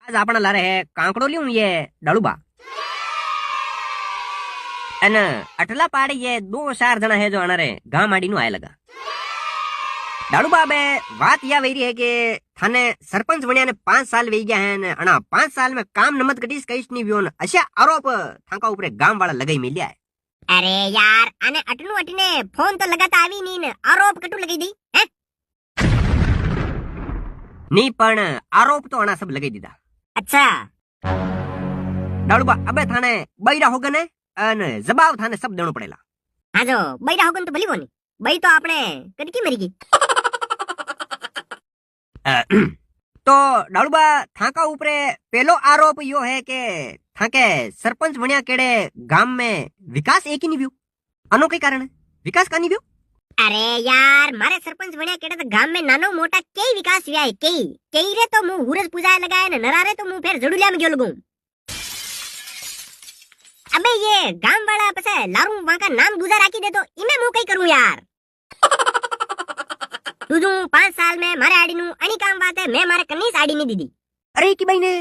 आज अपना ला रहे कांकड़ो लियूं ये डलुबा अन अटला पाड़े ये 2-4 जना है जो अनारे गांव माडी नु आए लगा डालुबा बे बात या वेरी है के थाने सरपंच बनिया ने 5 साल वे गया है ने अना 5 साल में काम नमत कटीस कईस नहीं व्योन अशा आरोप थाका ऊपर गांव वाला लगाई मिलिया है। अरे यार आने अटनू अटने फोन तो लगाता आवी नहीं ने आरोप कटू लगी दी हैं नहीं पण आरोप तो अना सब लगाई दीदा। अच्छा डालुबा अबे थाने बैरा होगा ने अन जवाब थाने सब देनो पड़ेला। हाँ जो बैरा होगन तो भली कोनी बई तो आपने कटकी मरी गई तो डालुबा थाका ऊपर पहलो आरोप यो है के थाके सरपंच बनिया केड़े गांव में विकास एक ही नहीं व्यू अनो कई कारण है विकास का नहीं व्यू। अरे यार मारे सरपंच बनिया केड़े तो गांव में नानो मोटा कई विकास व्याय कई रे तो मुंह हुरस पूजाए लगाए ने नरारे तो मुंह फेर जड़ुलिया में जो लगूं। अबे ये गांव वाला पसे लारू वहां का नाम गुजार राखी दे तो इमे मुंह कई करूं यार तुझू 5 साल में मारे आड़ी नु अनी काम बात है मैं मारे कन्नी साड़ी नहीं दीदी। अरे की भाई ने